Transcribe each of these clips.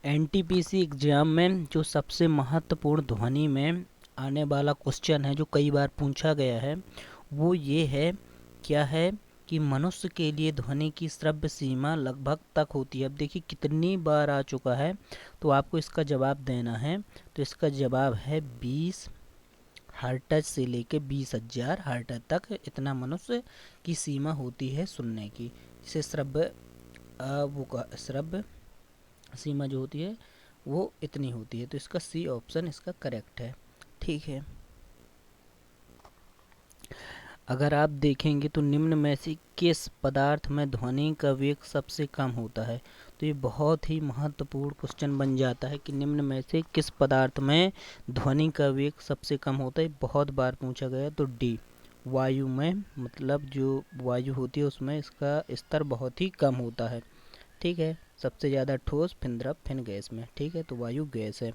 NTPC exam में जो सबसे महत्वपूर्ण ध्वनि में आने वाला क्वेश्चन है जो कई बार पूछा गया है वो ये है, क्या है कि मनुष्य के लिए ध्वनि की श्रव्य सीमा लगभग तक होती है। अब देखिए कितनी बार आ चुका है, तो आपको इसका जवाब देना है। तो इसका जवाब है 20 हर्ट्ज से लेके 20,000 हर्ट्ज तक इतना मनुष्य की सीमा होती है सुनने की, जिसे श्रव्य श्रव्य सीमा जो होती है वो इतनी होती है। तो इसका सी ऑप्शन इसका करेक्ट है। ठीक है, अगर आप देखेंगे तो निम्न में से किस पदार्थ में ध्वनि का वेग सबसे कम होता है। तो ये बहुत ही महत्वपूर्ण क्वेश्चन बन जाता है कि निम्न में से किस पदार्थ में ध्वनि का वेग सबसे कम होता है। बहुत बार पूछा गया। तो डी, वायु में, मतलब जो वायु होती है उसमें इसका स्तर बहुत ही कम होता है। ठीक है, सबसे ज़्यादा ठोस, फिर द्रव, फिर गैस में। ठीक है, तो वायु गैस है।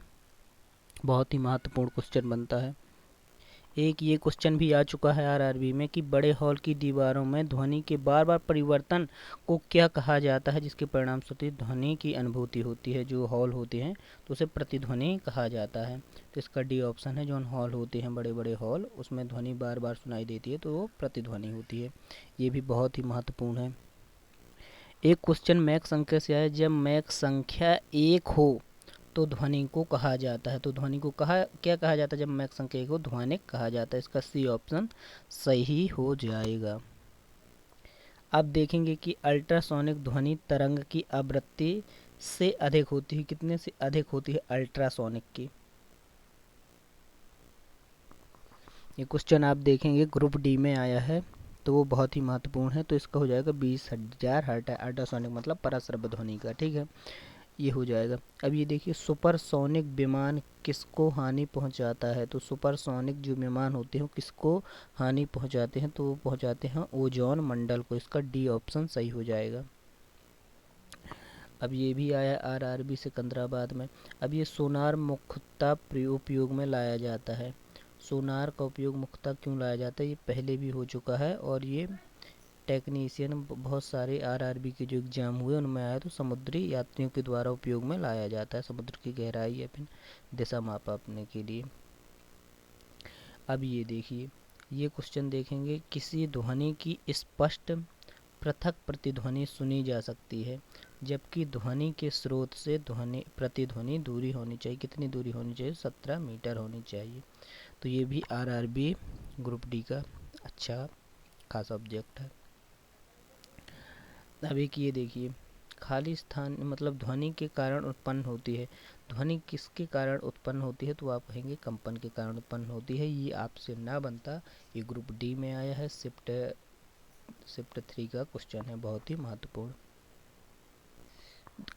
बहुत ही महत्वपूर्ण क्वेश्चन बनता है। एक ये क्वेश्चन भी आ चुका है आरआरबी में कि बड़े हॉल की दीवारों में ध्वनि के बार बार परिवर्तन को क्या कहा जाता है, जिसके परिणाम स्वरूप ध्वनि की अनुभूति होती है। जो हॉल होते हैं तो उसे प्रतिध्वनि कहा जाता है। तो इसका डी ऑप्शन है। जो हॉल होते हैं बड़े बड़े हॉल, उसमें ध्वनि बार बार सुनाई देती है तो वो प्रतिध्वनि होती है। ये भी बहुत ही महत्वपूर्ण है। एक क्वेश्चन मैक संख्या से आया, जब मैक संख्या 1 हो तो ध्वनि को कहा जाता है। तो ध्वनि को क्या कहा जाता है जब मैक संख्या 1 हो? ध्वनिक कहा जाता है। इसका सी ऑप्शन सही हो जाएगा। अब देखेंगे कि अल्ट्रासोनिक ध्वनि तरंग की आवृत्ति से अधिक होती है। कितने से अधिक होती है अल्ट्रासोनिक की? ये क्वेश्चन आप देखेंगे ग्रुप डी में आया है, तो वो बहुत ही महत्वपूर्ण है। तो इसका हो जाएगा 20,000 हर्ट्ज। अल्ट्रासोनिक मतलब परश्रव्य ध्वनि का। ठीक है, ये हो जाएगा। अब ये देखिए, सुपरसोनिक विमान किसको हानि पहुंचाता है? तो सुपरसोनिक जो विमान होते हैं किसको हानि पहुंचाते हैं? तो वो पहुंचाते हैं ओजोन मंडल को। इसका डी ऑप्शन सही हो जाएगा। अब ये भी आया आरआरबी सिकंदराबाद में। अब ये सोनार मुख्यतः उपयोग में लाया जाता है। सोनार का उपयोग मुख्यतः क्यों लाया जाता है? ये पहले भी हो चुका है और ये टेक्नीशियन बहुत सारे आरआरबी के जो एग्ज़ाम हुए उनमें आया, तो समुद्री यात्रियों के द्वारा उपयोग में लाया जाता है समुद्र की गहराई या फिर दिशा मापने के लिए। अब ये देखिए, ये क्वेश्चन देखेंगे, किसी ध्वनि की स्पष्ट पृथक प्रतिध्वनि सुनी जा सकती है जबकि ध्वनि के स्रोत से ध्वनि प्रतिध्वनि दूरी होनी चाहिए। कितनी दूरी होनी चाहिए? 17 मीटर होनी चाहिए। तो ये भी आरआरबी ग्रुप डी का अच्छा खासा ऑब्जेक्ट है। अब एक ये देखिए, खाली स्थान मतलब ध्वनि के कारण उत्पन्न होती है। ध्वनि किसके कारण उत्पन्न होती है? तो आप कहेंगे कंपन के कारण उत्पन्न होती है। ये आपसे ना बनता। ये ग्रुप डी में आया है, शिफ्ट 3 का क्वेश्चन है, बहुत ही महत्वपूर्ण।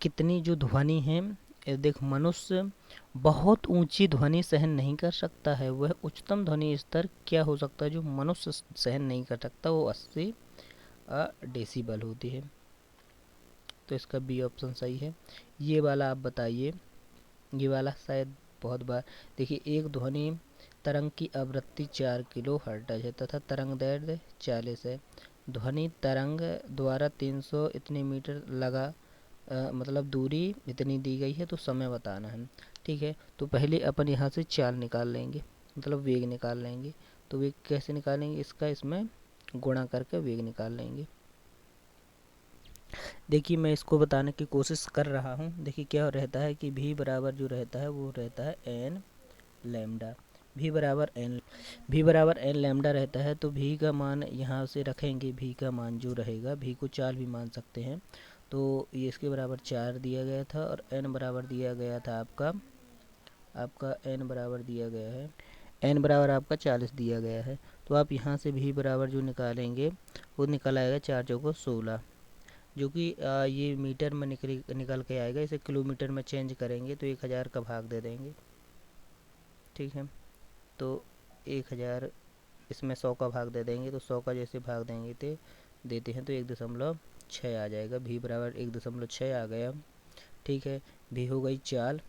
कितनी जो ध्वनि है, देख, मनुष्य बहुत ऊंची ध्वनि सहन नहीं कर सकता है। वह उच्चतम ध्वनि स्तर क्या हो सकता है जो मनुष्य सहन नहीं कर सकता? वो 80 डेसिबल होती है। तो इसका बी ऑप्शन सही है। ये वाला आप बताइए, ये वाला शायद बहुत बार देखिए, एक ध्वनि तरंग की आवृत्ति 4 किलो हर्ट्ज है तथा तरंग दैर्ध्य 40 है। ध्वनि तरंग द्वारा 300 इतने मीटर लगा मतलब दूरी इतनी दी गई है, तो समय बताना है। ठीक है, तो पहले अपन यहाँ से चाल निकाल लेंगे, मतलब वेग निकाल लेंगे। तो वेग कैसे निकालेंगे? इसका इसमें गुणा करके वेग निकाल लेंगे। देखिए, मैं इसको बताने की कोशिश कर रहा हूँ। देखिए क्या रहता है कि भी बराबर जो रहता है वो रहता है एन लैम्डा। भी बराबर एन लैम्डा रहता है। तो भी का मान यहाँ से रखेंगे। भी का मान जो रहेगा, भी को 4 भी मान सकते हैं। तो ये इसके बराबर 4 दिया गया था और एन बराबर दिया गया था आपका एन बराबर दिया गया है, एन बराबर आपका 40 दिया गया है। तो आप यहाँ से भी बराबर जो निकालेंगे वो निकल आएगा 4 चौको 16, जो कि ये मीटर में निकल के आएगा। इसे किलोमीटर में चेंज करेंगे तो 1000 का भाग दे देंगे। ठीक है, तो 1000 इसमें 100 का भाग दे देंगे। तो 100 का जैसे भाग देते हैं तो 1.6 आ जाएगा। भी बराबर 1.6 आ गया। ठीक है, भी हो गई चाल।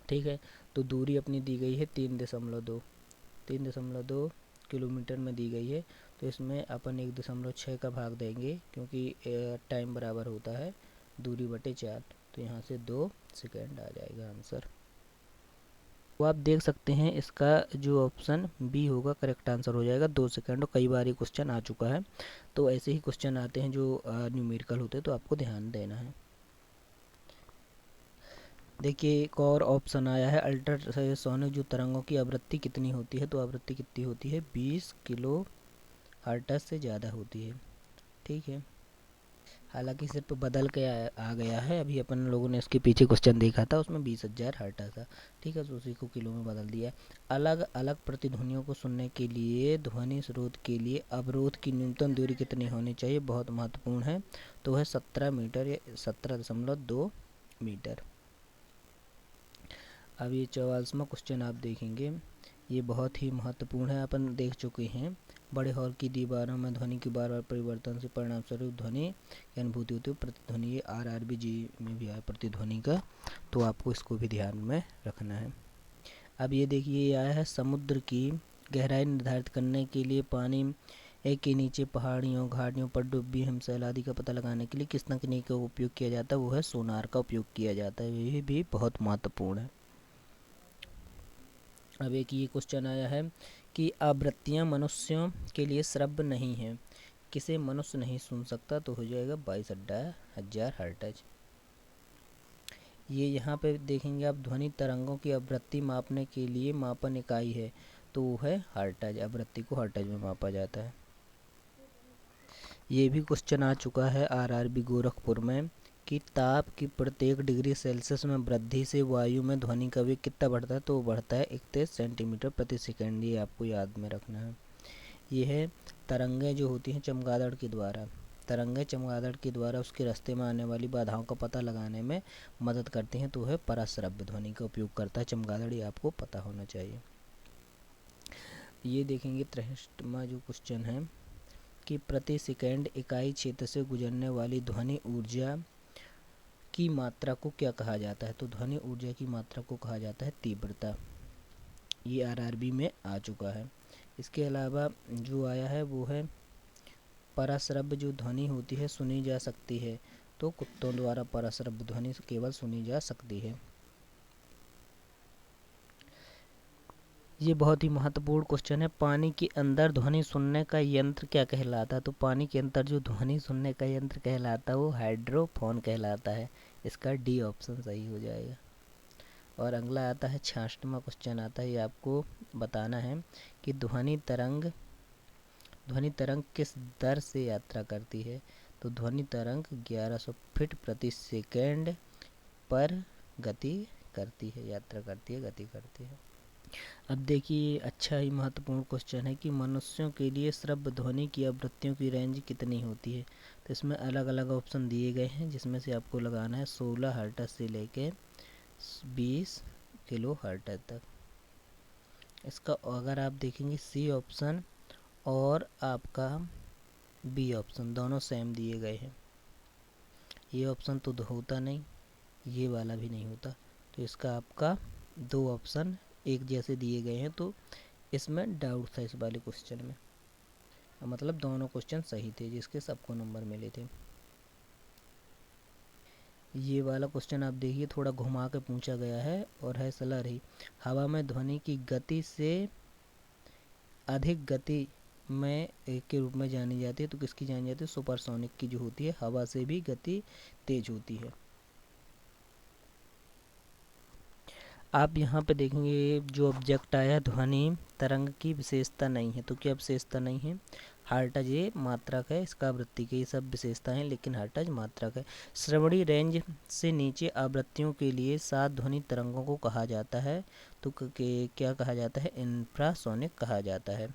ठीक है, तो दूरी अपनी दी गई है 3.2 किलोमीटर में दी गई है। तो इसमें अपन 1.6 का भाग देंगे क्योंकि टाइम बराबर होता है दूरी बटे 4। तो यहाँ से 2 सेकंड आ जाएगा आंसर। तो आप देख सकते हैं इसका जो ऑप्शन बी होगा करेक्ट आंसर हो जाएगा 2 सेकंड। और कई बार ये क्वेश्चन आ चुका है, तो ऐसे ही क्वेश्चन आते हैं जो न्यूमेरिकल होते हैं, तो आपको ध्यान देना है। देखिए एक और ऑप्शन आया है, अल्ट्रासोनिक जो तरंगों की आवृत्ति कितनी होती है, तो आवृत्ति कितनी होती है 20 किलो हर्ट्ज से ज़्यादा होती है। ठीक है, हालांकि सिर्फ बदल के आ गया है, अभी अपन लोगों ने इसके पीछे क्वेश्चन देखा था उसमें 20,000 हर्ट्ज था। ठीक है, तो उसी को किलो में बदल दिया है। अलग अलग प्रतिध्वनियों को सुनने के लिए ध्वनि स्रोत के लिए अवरोध की न्यूनतम दूरी कितनी होनी चाहिए, बहुत महत्वपूर्ण है। तो है 17 मीटर या 17.2 मीटर। अब ये 44वां क्वेश्चन आप देखेंगे, ये बहुत ही महत्वपूर्ण है, अपन देख चुके हैं। बड़े हॉल की दीवारों में ध्वनि की बार बार परिवर्तन से परिणाम स्वरूप ध्वनि की अनुभूति होती है। प्रतिध्वनि, ये आरआरबी जी में भी आया प्रतिध्वनि का, तो आपको इसको भी ध्यान में रखना है। अब ये देखिए, ये आया है समुद्र की गहराई निर्धारित करने के लिए पानी के नीचे पहाड़ियों घाटियों पर डूबी हिमशैल आदि का पता लगाने के लिए किस तकनीक का उपयोग किया जाता है, वो है सोनार का उपयोग किया जाता है। ये भी बहुत महत्वपूर्ण है। अब एक ये क्वेश्चन आया है कि आवृत्तियाँ मनुष्यों के लिए श्रव्य नहीं है, किसे मनुष्य नहीं सुन सकता, तो हो जाएगा 22,000 हर्ट्ज। ये यहाँ पे देखेंगे आप, ध्वनि तरंगों की आवृत्ति मापने के लिए मापन इकाई है, तो वो है हर्ट्ज। आवृत्ति को हर्ट्ज में मापा जाता है। ये भी क्वेश्चन आ चुका है आरआरबी गोरखपुर में कि ताप की प्रत्येक डिग्री सेल्सियस में वृद्धि से वायु में ध्वनि का वेग कितना बढ़ता है, तो वो बढ़ता है 31 सेंटीमीटर प्रति सेकंड। ये आपको याद में रखना है। ये है तरंगें जो होती हैं चमगादड़ के द्वारा, तरंगें चमगादड़ के द्वारा उसके रास्ते में आने वाली बाधाओं का पता लगाने में मदद करती हैं, तो वह पराश्रव्य ध्वनि का उपयोग करता है चमगादड़, ये आपको पता होना चाहिए। ये देखेंगे 63वां जो क्वेश्चन है कि प्रति सेकंड इकाई क्षेत्र से गुजरने वाली ध्वनि ऊर्जा की मात्रा को क्या कहा जाता है, तो ध्वनि ऊर्जा की मात्रा को कहा जाता है तीव्रता। ये आरआरबी में आ चुका है। इसके अलावा जो आया है वो है पराश्रव्य जो ध्वनि होती है सुनी जा सकती है, तो कुत्तों द्वारा पराश्रव्य ध्वनि केवल सुनी जा सकती है। ये बहुत ही महत्वपूर्ण क्वेश्चन है, पानी के अंदर ध्वनि सुनने का यंत्र क्या कहलाता है, तो पानी के अंदर जो ध्वनि सुनने का यंत्र कहलाता है वो हाइड्रोफोन कहलाता है। इसका डी ऑप्शन सही हो जाएगा। और अगला आता है 66वां क्वेश्चन आता है, ये आपको बताना है कि ध्वनि तरंग किस दर से यात्रा करती है, तो ध्वनि तरंग 1100 फीट प्रति सेकेंड पर गति करती है, यात्रा करती है, गति करती है। अब देखिए अच्छा ही महत्वपूर्ण क्वेश्चन है कि मनुष्यों के लिए श्रव्य ध्वनि की आवृत्तियों की रेंज कितनी होती है, तो इसमें अलग अलग ऑप्शन दिए गए हैं, जिसमें से आपको लगाना है 16 हर्ट्ज से लेके 20 किलो हर्ट्ज तक। इसका अगर आप देखेंगे सी ऑप्शन और आपका बी ऑप्शन दोनों सेम दिए गए हैं। ये ऑप्शन तो होता नहीं, ये वाला भी नहीं होता, तो इसका आपका 2 ऑप्शन एक जैसे दिए गए हैं, तो इसमें डाउट था इस वाले क्वेश्चन में, मतलब दोनों क्वेश्चन सही थे जिसके सबको नंबर मिले थे। ये वाला क्वेश्चन आप देखिए थोड़ा घुमा के पूछा गया है और है सलारी, हवा में ध्वनि की गति से अधिक गति में के रूप में जानी जाती है, तो किसकी जानी जाती है, सुपरसोनिक की जो होती है, हवा से भी गति तेज होती है। आप यहाँ पे देखेंगे जो ऑब्जेक्ट आया ध्वनि तरंग की विशेषता नहीं है, तो क्या विशेषता नहीं है, हर्ट्ज ये मात्रक है, इसका आवृत्ति के ये सब विशेषता हैं, लेकिन हर्ट्ज मात्रक है। श्रवणी रेंज से नीचे आवृत्तियों के लिए 7 ध्वनि तरंगों को कहा जाता है, तो क्या कहा जाता है, इंफ्रासोनिक कहा जाता है।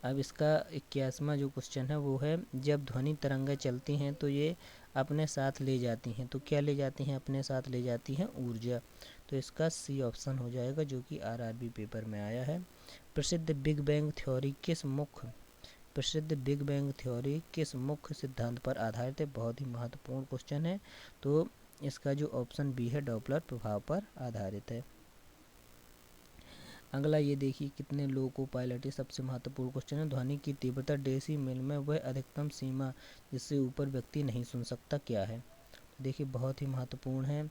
अब इसका 81वां जो क्वेश्चन है वो है, जब ध्वनि तरंगें चलती हैं तो ये अपने साथ ले जाती हैं, तो क्या ले जाती हैं, अपने साथ ले जाती हैं ऊर्जा, तो इसका सी ऑप्शन हो जाएगा जो कि आरआरबी पेपर में आया है। प्रसिद्ध बिग बैंग थ्योरी किस मुख्य सिद्धांत पर आधारित है, बहुत ही महत्वपूर्ण क्वेश्चन है, तो इसका जो ऑप्शन बी है डॉपलर प्रभाव पर आधारित है। अगला ये देखिए कितने लोगों को पायलट, ये सबसे महत्वपूर्ण क्वेश्चन है, ध्वनि की तीव्रता डेसीमेल में वह अधिकतम सीमा जिससे ऊपर व्यक्ति नहीं सुन सकता क्या है, देखिए बहुत ही महत्वपूर्ण है।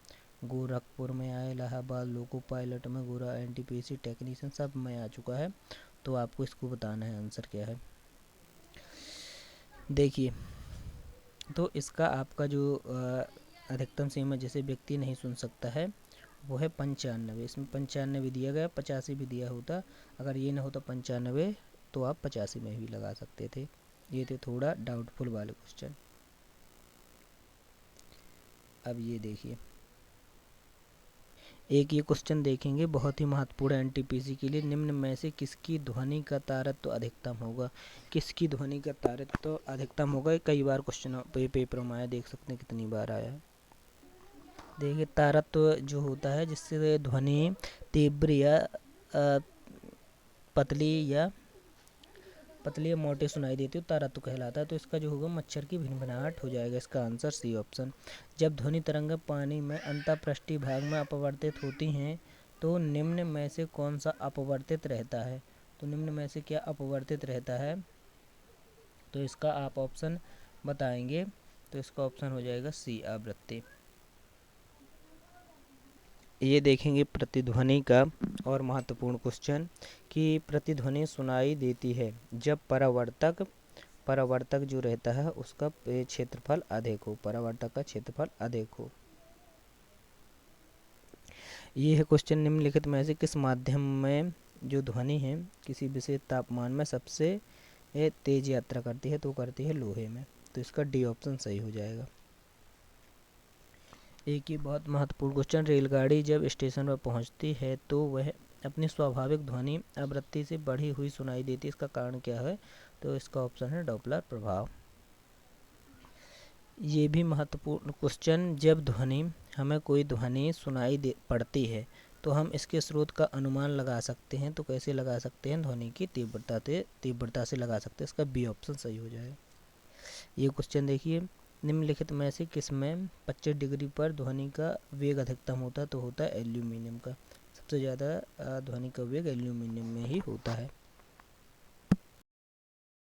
गोरखपुर में आया, इलाहाबाद लोको पायलट में, गोरा एनटीपीसी टेक्नीशियन सब में आ चुका है। तो आपको इसको बताना है आंसर क्या है। देखिए तो इसका आपका जो अधिकतम सीमा जैसे व्यक्ति नहीं सुन सकता है वो है 95। इसमें 95 दिया गया, 85 भी दिया होता। अगर ये ना होता 95 तो आप 85 में भी लगा सकते थे। ये थे थोड़ा डाउटफुल वाले क्वेश्चन। अब ये देखिए, एक ये क्वेश्चन देखेंगे बहुत ही महत्वपूर्ण है एनटीपीसी के लिए। निम्न में से किसकी ध्वनि का तारतम्य तो अधिकतम होगा? किसकी ध्वनि का तारतम्य तो अधिकतम होगा? कई बार क्वेश्चन पेपर में आया, देख सकते हैं कितनी बार आया है। देखिए तारतम्य जो होता है जिससे ध्वनि तीव्र या पतली या मोटे सुनाई देती हो, तारतम्य कहलाता है। तो इसका जो होगा मच्छर की भिनभिनाहट हो जाएगा। इसका आंसर सी ऑप्शन। जब ध्वनि तरंगें पानी में अंतःपृष्ठीय भाग में अपवर्तित होती हैं तो निम्न में से कौन सा अपवर्तित रहता है? तो निम्न में से क्या अपवर्तित रहता है? तो इसका आप ऑप्शन बताएंगे। तो इसका ऑप्शन हो जाएगा सी, आवृत्ति। ये देखेंगे प्रतिध्वनि का और महत्वपूर्ण क्वेश्चन कि प्रतिध्वनि सुनाई देती है जब परावर्तक जो रहता है उसका क्षेत्रफल अधिक हो, परावर्तक का क्षेत्रफल अधिक हो। ये है क्वेश्चन, निम्नलिखित में से किस माध्यम में जो ध्वनि है किसी विशेष तापमान में सबसे तेज यात्रा करती है? तो करती है लोहे में। तो इसका डी ऑप्शन सही हो जाएगा। एक ही बहुत महत्वपूर्ण क्वेश्चन, रेलगाड़ी जब स्टेशन पर पहुंचती है तो वह अपनी स्वाभाविक ध्वनि आवृत्ति से बढ़ी हुई सुनाई देती है, इसका कारण क्या है? तो इसका ऑप्शन है डॉपलर प्रभाव। ये भी महत्वपूर्ण क्वेश्चन, जब हमें कोई ध्वनि सुनाई पड़ती है तो हम इसके स्रोत का अनुमान लगा सकते हैं। तो कैसे लगा सकते हैं? ध्वनि की तीव्रता से लगा सकते हैं। इसका बी ऑप्शन सही हो जाएगा। ये क्वेश्चन देखिए, निम्नलिखित में से किसमें 25 डिग्री पर ध्वनि का वेग अधिकतम होता है? तो होता है एल्यूमिनियम का। सबसे ज़्यादा ध्वनि का वेग एल्यूमिनियम में ही होता है।